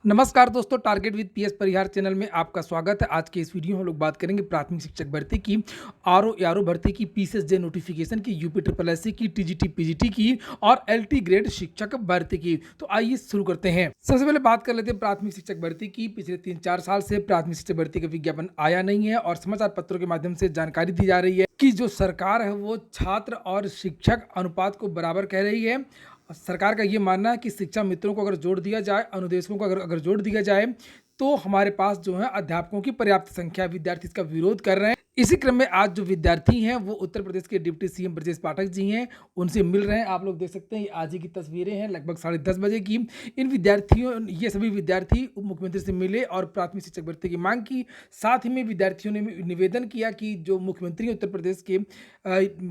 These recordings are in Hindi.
नमस्कार दोस्तों, target with PS Parihar channel में आपका स्वागत है। आज के इस वीडियो में हम लोग बात करेंगे प्राथमिक शिक्षक भर्ती की, आरओ एआरओ भर्ती की, पीसीएसजे नोटिफिकेशन की, यूपी ट्रिपल एससी की, टीजीटी पीजीटी की और एलटी ग्रेड शिक्षक भर्ती की। तो आइए शुरू करते हैं। सबसे पहले बात कर लेते हैं प्राथमिक शिक्षक भर्ती की। पिछले 3-4 साल से प्राथमिक शिक्षक भर्ती का विज्ञापन आया नहीं है और समाचार पत्रों के माध्यम से जानकारी दी जा रही है कि जो सरकार है वो छात्र और शिक्षक अनुपात को बराबर कह रही है। सरकार का ये मानना है कि शिक्षा मित्रों को अगर जोड़ दिया जाए, अनुदेशकों को अगर जोड़ दिया जाए तो हमारे पास जो है अध्यापकों की पर्याप्त संख्या। विद्यार्थी इसका विरोध कर रहे हैं। इसी क्रम में आज जो विद्यार्थी हैं वो उत्तर प्रदेश के डिप्टी सीएम ब्रजेश पाठक जी हैं, उनसे मिल रहे हैं। आप लोग देख सकते हैं, ये आज ही की तस्वीरें हैं, लगभग 10:30 बजे की। इन विद्यार्थियों ये सभी विद्यार्थी उप मुख्यमंत्री से मिले और प्राथमिक शिक्षक भर्ती की मांग की। साथ ही में विद्यार्थियों ने निवेदन किया कि जो मुख्यमंत्री उत्तर प्रदेश के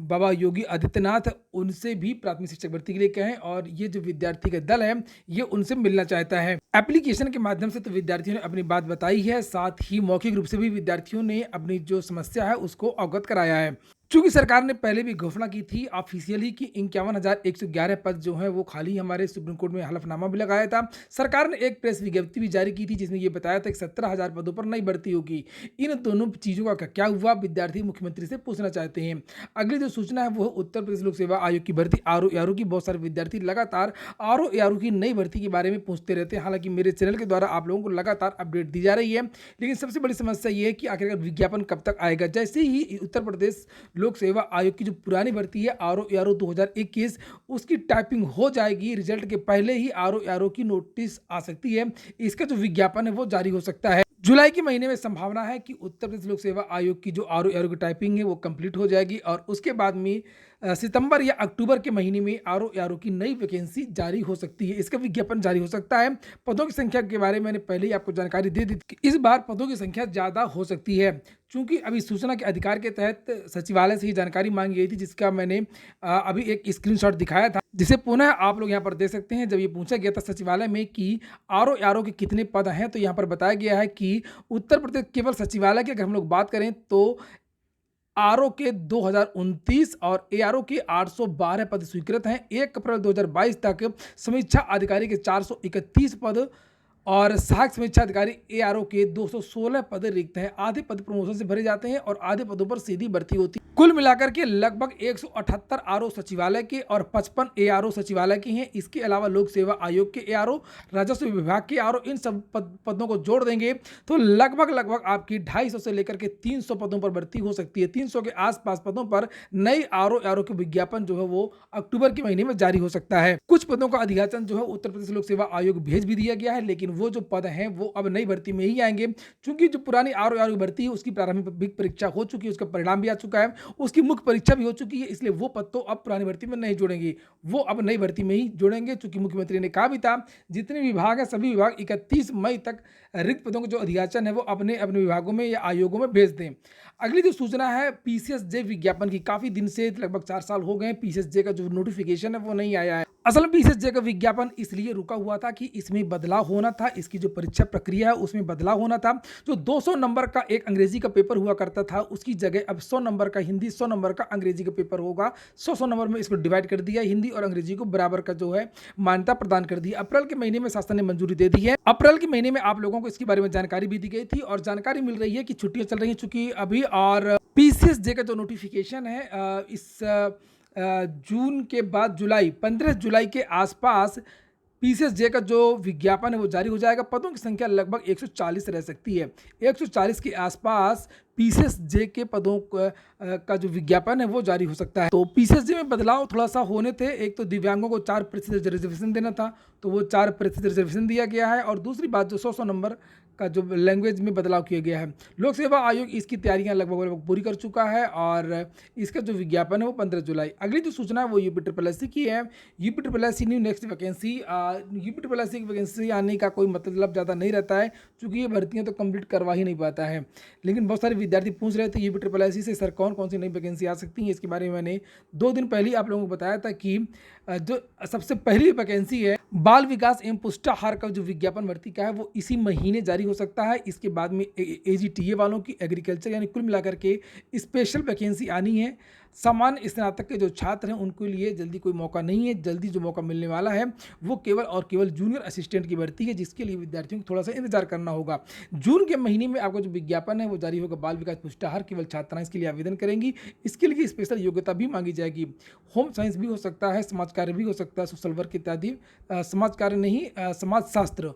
बाबा योगी आदित्यनाथ, उनसे भी प्राथमिक शिक्षक भर्ती के लिए कहें और ये जो विद्यार्थी का दल है ये उनसे मिलना चाहता है। एप्लीकेशन के माध्यम से तो विद्यार्थियों ने अपनी बात बताई है, साथ ही मौखिक रूप से भी विद्यार्थियों ने अपनी जो समस्या है उसको अवगत कराया है। चूंकि सरकार ने पहले भी घोषणा की थी ऑफिशियली कि 51,111 पद जो है वो खाली, हमारे सुप्रीम कोर्ट में हलफनामा भी लगाया था। सरकार ने एक प्रेस विज्ञप्ति भी जारी की थी जिसमें यह बताया था कि 17,000 पदों पर नई भर्ती होगी। इन दोनों चीज़ों का क्या हुआ, विद्यार्थी मुख्यमंत्री से पूछना चाहते हैं। अगली जो सूचना है वो उत्तर प्रदेश लोक सेवा आयोग की भर्ती आरओ एआरओ की। बहुत सारे विद्यार्थी लगातार आरओ एआरओ की नई भर्ती के बारे में पूछते रहते हैं। हालांकि मेरे चैनल के द्वारा आप लोगों को लगातार अपडेट दी जा रही है, लेकिन सबसे बड़ी समस्या ये है कि आखिरकार विज्ञापन कब तक आएगा। जैसे ही उत्तर प्रदेश लोक सेवा आयोग की जो पुरानी भर्ती है आरओ एआरओ 2021, उसकी टाइपिंग हो जाएगी, रिजल्ट के पहले ही आरओ एआरओ की नोटिस आ सकती है। इसका जो विज्ञापन है वो जारी हो सकता है। जुलाई के महीने में संभावना है कि उत्तर प्रदेश लोक सेवा आयोग की जो आरओ एआरओ की टाइपिंग है वो कंप्लीट हो जाएगी और उसके बाद में सितंबर या अक्टूबर के महीने में आरओ एआरओ की नई वैकेंसी जारी हो सकती है। इसका विज्ञापन जारी हो सकता है। पदों की संख्या के बारे में मैंने पहले ही आपको जानकारी दे दी थी कि इस बार पदों की संख्या ज़्यादा हो सकती है। चूंकि अभी सूचना के अधिकार के तहत सचिवालय से ही जानकारी मांगी गई थी, जिसका मैंने अभी एक स्क्रीनशॉट दिखाया था, जिसे पुनः आप लोग यहाँ पर देख सकते हैं। जब ये पूछा गया था सचिवालय में कि आरओ एआरओ के कितने पद हैं, तो यहाँ पर बताया गया है कि उत्तर प्रदेश केवल सचिवालय की अगर हम लोग बात करें तो आरओ के 2029 और एआरओ के 812 पद स्वीकृत हैं। 1 अप्रैल 2022 तक समीक्षा अधिकारी के 431 पद और सहायक समीक्षा अधिकारी एआरओ के 216 पद रिक्त हैं। आधे पद प्रमोशन से भरे जाते हैं और आधे पदों पर सीधी भर्ती होती है। कुल मिलाकर के लगभग 178 आरओ सचिवालय के और 55 एआरओ सचिवालय के हैं। इसके अलावा लोक सेवा आयोग के एआरओ, राजस्व विभाग के एआरओ, इन सब पदों को जोड़ देंगे तो लगभग आपकी 250 से लेकर के 300 पदों पर भर्ती हो सकती है। 300 के आसपास पदों पर नई आरओ एआरओ के विज्ञापन जो है वो अक्टूबर के महीने में जारी हो सकता है। कुछ पदों का अधियाचन जो है उत्तर प्रदेश लोक सेवा आयोग भेज भी दिया गया है, लेकिन वो जो पद हैं वो अब नई भर्ती में ही आएंगे। चूंकि जो पुरानी आरओ एआरओ की भर्ती है उसकी प्रारंभिक परीक्षा हो चुकी है, उसका परिणाम भी आ चुका है, उसकी मुख्य परीक्षा भी हो चुकी है, इसलिए वो पद तो अब पुरानी भर्ती में नहीं जोड़ेंगे, वो अब नई भर्ती में ही जोड़ेंगे। चूंकि मुख्यमंत्री ने कहा भी था जितने विभाग हैं सभी विभाग 31 मई तक रिक्त पदों का जो अधियाचन है वो अपने अपने विभागों में या आयोगों में भेज दें। अगली जो सूचना है पीसीएसजे विज्ञापन की। काफी दिन से लगभग 4 साल हो गए पीसीएसजे का जो नोटिफिकेशन है वो नहीं आया है। असल में पीसीएसजे का विज्ञापन इसलिए रुका हुआ था कि इसमें बदलाव होना था, इसकी जो परीक्षा प्रक्रिया है उसमें बदलाव होना था। जो 200 नंबर का एक अंग्रेजी का पेपर हुआ करता था उसकी जगह अब 100 नंबर का हिंदी, 100 नंबर का अंग्रेजी का पेपर होगा। 100 नंबर में इसको डिवाइड कर दिया, हिंदी और अंग्रेजी को बराबर का जो है मान्यता प्रदान कर दी। अप्रैल के महीने में शासन ने मंजूरी दे दी है। अप्रैल के महीने में आप लोगों को इसके बारे में जानकारी भी दी गई थी और जानकारी मिल रही है कि छुट्टियां चल रही हैं चूंकि अभी, और पीसीएसजे का जो नोटिफिकेशन है इस जून के बाद जुलाई, 15 जुलाई के आसपास पीसीएसजे का जो विज्ञापन है वो जारी हो जाएगा। पदों की संख्या लगभग 140 रह सकती है। 140 के आसपास पीसीएसजे के पदों का जो विज्ञापन है वो जारी हो सकता है। तो पीसीएसजे में बदलाव थोड़ा सा होने थे। एक तो दिव्यांगों को 4% रिजर्वेशन देना था, तो वो 4% रिजर्वेशन दिया गया है, और दूसरी बात जो 100 नंबर का जो लैंग्वेज में बदलाव किया गया है। लोक सेवा आयोग इसकी तैयारियां लगभग पूरी कर चुका है और इसका जो विज्ञापन है वो 15 जुलाई। अगली जो सूचना है वो यूपी ट्रिपल एससी की है। UP triple SC new next vacancy. UP triple SC की वैकेंसी आने का कोई मतलब ज़्यादा नहीं रहता है क्योंकि ये भर्तियाँ तो कंप्लीट करवा ही नहीं पाता है। लेकिन बहुत सारे विद्यार्थी पूछ रहे थे यूपी ट्रिपल एससी से सर कौन कौन सी नई वैकेंसी आ सकती है। इसके बारे में मैंने 2 दिन पहले आप लोगों को बताया था कि जो सबसे पहली वैकेंसी है बाल विकास एवं पुष्टाहार का जो विज्ञापन भर्ती का है वो इसी महीने जारी हो सकता है। इसके बाद में एजीटीए वालों की, एग्रीकल्चर, यानी कुल मिलाकर के स्पेशल वैकेंसी आनी है। सामान्य स्नातक के जो छात्र हैं उनके लिए जल्दी कोई मौका नहीं है। जल्दी जो मौका मिलने वाला है वो केवल और केवल जूनियर असिस्टेंट की भर्ती है, जिसके लिए विद्यार्थियों को थोड़ा सा इंतजार करना होगा। जून के महीने में आपका जो विज्ञापन है वो जारी होगा। बाल विकास पुष्टाहार केवल छात्राएं इसके लिए आवेदन करेंगी। इसके लिए स्पेशल योग्यता भी मांगी जाएगी। होम साइंस भी हो सकता है, समाज कार्य भी हो सकता है, सोशल वर्क इत्यादि। समाज कार्य नहीं, समाज शास्त्र।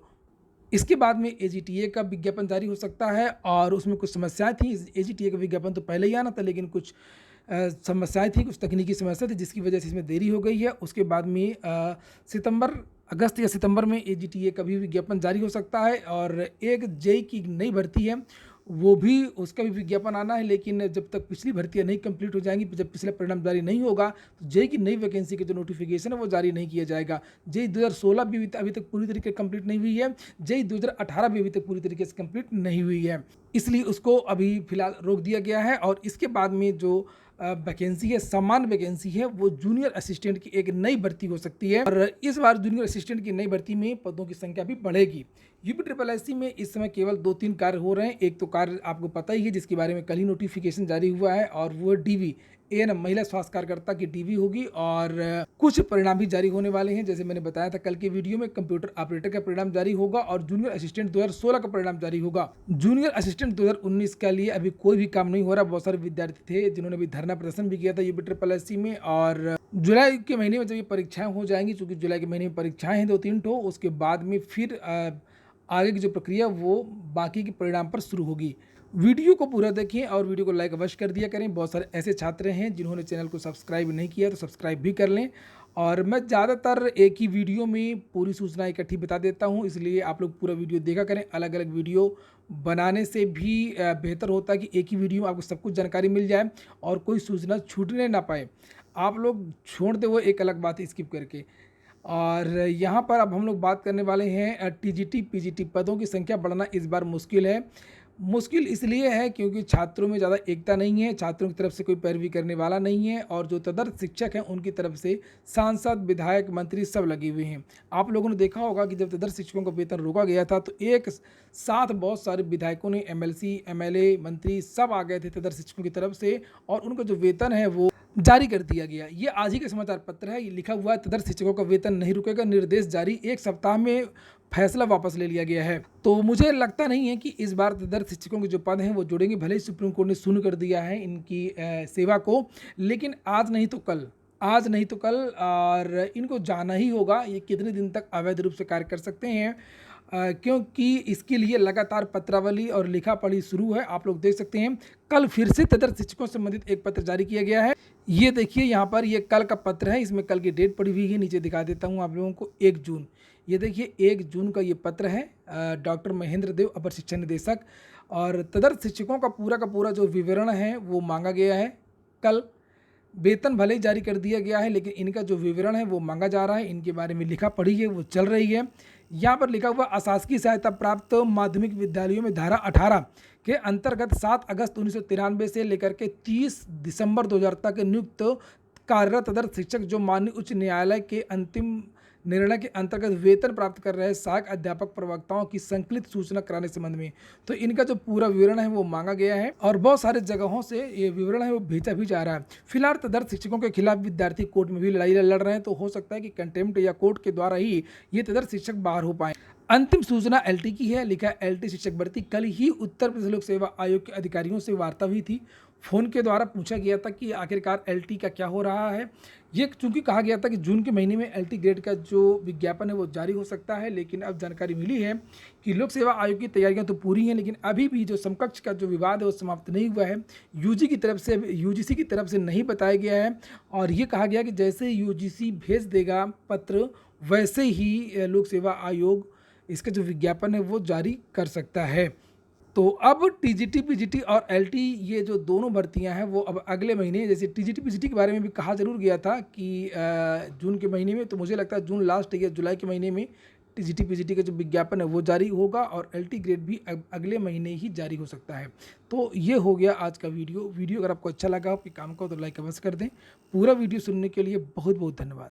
इसके बाद में एजीटीए का विज्ञापन जारी हो सकता है और उसमें कुछ समस्याएं थी। एजीटीए का विज्ञापन तो पहले ही आना था, लेकिन कुछ समस्याएं थी, कुछ तकनीकी समस्या थी, जिसकी वजह से इसमें देरी हो गई है। उसके बाद में अगस्त या सितंबर में एजीटीए का भी विज्ञापन जारी हो सकता है। और एक जेई की नई भर्ती है, वो भी उसका भी विज्ञापन आना है, लेकिन जब तक पिछली भर्तियां नहीं कंप्लीट हो जाएंगी, जब पिछला परिणाम जारी नहीं होगा, तो जेई की नई वैकेंसी के जो नोटिफिकेशन है वो जारी नहीं किया जाएगा। जेई 2016 भी अभी तक पूरी तरीके से कंप्लीट नहीं हुई है। जेई 2018 भी अभी तक पूरी तरीके से कंप्लीट नहीं हुई है, इसलिए उसको अभी फिलहाल रोक दिया गया है। और इसके बाद में जो वैकेंसी है, समान वैकेंसी है, वो जूनियर असिस्टेंट की एक नई भर्ती हो सकती है। और इस बार जूनियर असिस्टेंट की नई भर्ती में पदों की संख्या भी बढ़ेगी। यूपी ट्रिपल एससी में इस समय केवल 2-3 कार्य हो रहे हैं। एक तो कार्य आपको पता ही है, जिसके बारे में कल ही नोटिफिकेशन जारी हुआ है, और वो डीवी एएनएम महिला स्वास्थ्य कार्यकर्ता की डीवी होगी। और कुछ परिणाम भी जारी होने वाले हैं, जैसे मैंने बताया था कल के वीडियो में। कंप्यूटर ऑपरेटर का परिणाम जारी होगा और जूनियर असिस्टेंट 2016 का परिणाम जारी होगा। जूनियर असिस्टेंट 2019 के लिए अभी कोई भी काम नहीं हो रहा। बहुत सारे विद्यार्थी थे जिन्होंने भी धरना प्रदर्शन भी किया था यूपी ट्रिपल एससी में। और जुलाई के महीने में जब ये परीक्षाएं हो जाएंगी, चूंकि जुलाई के महीने में परीक्षाएं हैं 2-3 ठो, उसके बाद में फिर आगे की जो प्रक्रिया वो बाकी के परिणाम पर शुरू होगी। वीडियो को पूरा देखें और वीडियो को लाइक अवश्य कर दिया करें। बहुत सारे ऐसे छात्र हैं जिन्होंने चैनल को सब्सक्राइब नहीं किया, तो सब्सक्राइब भी कर लें। और मैं ज़्यादातर एक ही वीडियो में पूरी सूचना इकट्ठी बता देता हूं, इसलिए आप लोग पूरा वीडियो देखा करें। अलग अलग वीडियो बनाने से भी बेहतर होता है कि एक ही वीडियो में आपको सब कुछ जानकारी मिल जाए और कोई सूचना छूटने ना पाए। आप लोग छोड़ते हुए एक अलग बात स्किप करके। और यहाँ पर अब हम लोग बात करने वाले हैं टीजीटी पीजीटी पदों की संख्या बढ़ना इस बार मुश्किल है। मुश्किल इसलिए है क्योंकि छात्रों में ज़्यादा एकता नहीं है, छात्रों की तरफ से कोई पैरवी करने वाला नहीं है, और जो तदर्थ शिक्षक हैं उनकी तरफ से सांसद, विधायक, मंत्री सब लगे हुए हैं। आप लोगों ने देखा होगा कि जब तदर्थ शिक्षकों का वेतन रोका गया था, तो एक साथ बहुत सारे विधायकों ने, एमएलसी, एमएलए, मंत्री सब आ गए थे तदर्थ शिक्षकों की तरफ से, और उनका जो वेतन है वो जारी कर दिया गया। ये आज ही का समाचार पत्र है, ये लिखा हुआ है तदर्थ शिक्षकों का वेतन नहीं रुकेगा, निर्देश जारी, 1 सप्ताह में फैसला वापस ले लिया गया है। तो मुझे लगता नहीं है कि इस बार तदर्थ शिक्षकों के जो पद हैं वो जुड़ेंगे। भले ही सुप्रीम कोर्ट ने शून्य कर दिया है इनकी सेवा को, लेकिन आज नहीं तो कल, आज नहीं तो कल, और इनको जाना ही होगा। ये कितने दिन तक अवैध रूप से कार्य कर सकते हैं, क्योंकि इसके लिए लगातार पत्रावली और लिखा पढ़ी शुरू है। आप लोग देख सकते हैं कल फिर से तदर्थ शिक्षकों से संबंधित एक पत्र जारी किया गया है। ये देखिए यहाँ पर, ये कल का पत्र है, इसमें कल की डेट पड़ी हुई है। नीचे दिखा देता हूँ आप लोगों को, 1 जून। ये देखिए 1 जून का ये पत्र है, डॉक्टर महेंद्र देव, अपर शिक्षा निदेशक। और तदर्थ शिक्षकों का पूरा जो विवरण है वो मांगा गया है। कल वेतन भले ही जारी कर दिया गया है, लेकिन इनका जो विवरण है वो मांगा जा रहा है। इनके बारे में लिखा पढ़ी है, वो चल रही है। यहाँ पर लिखा हुआ, अशासकीय सहायता प्राप्त माध्यमिक विद्यालयों में धारा 18 के अंतर्गत 7 अगस्त 1993 से लेकर के 30 दिसंबर 2000 तक नियुक्त कार्यरत तदर्थ शिक्षक जो माननीय उच्च न्यायालय के अंतिम निर्णय के अंतर्गत वेतन प्राप्त कर रहे सहायक अध्यापक प्रवक्ताओं की संकलित सूचना कराने संबंध में, तो इनका जो पूरा विवरण है वो मांगा गया है। और बहुत सारे जगहों से ये विवरण है वो भेजा भी जा रहा है। फिलहाल तदर्थ शिक्षकों के खिलाफ विद्यार्थी कोर्ट में भी लड़ाई लड़ रहे हैं, तो हो सकता है कि कंटेम्प्ट या कोर्ट के द्वारा ही ये तदर्थ शिक्षक बाहर हो पाए। अंतिम सूचना एलटी की है, लिखा एलटी शिक्षक भर्ती। कल ही उत्तर प्रदेश लोक सेवा आयोग के अधिकारियों से वार्ता हुई थी। फोन के द्वारा पूछा गया था कि आखिरकार एलटी का क्या हो रहा है। ये चूंकि कहा गया था कि जून के महीने में एलटी ग्रेड का जो विज्ञापन है वो जारी हो सकता है, लेकिन अब जानकारी मिली है कि लोक सेवा आयोग की तैयारियां तो पूरी हैं, लेकिन अभी भी जो समकक्ष का जो विवाद है वो समाप्त नहीं हुआ है। यूजीसी की तरफ से नहीं बताया गया है, और ये कहा गया कि जैसे यूजीसी भेज देगा पत्र, वैसे ही लोक सेवा आयोग इसका जो विज्ञापन है वो जारी कर सकता है। तो अब टीजीटी पीजीटी और एलटी, ये जो दोनों भर्तियां हैं वो अब अगले महीने, जैसे टीजीटी पीजीटी के बारे में भी कहा जरूर गया था कि जून के महीने में, तो मुझे लगता है जून लास्ट या जुलाई के महीने में टीजीटी पीजीटी का जो विज्ञापन है वो जारी होगा, और एलटी ग्रेड भी अगले महीने ही जारी हो सकता है। तो ये हो गया आज का वीडियो। अगर आपको अच्छा लगा, आपके काम का, तो लाइक अवश्य कर दें। पूरा वीडियो सुनने के लिए बहुत बहुत धन्यवाद।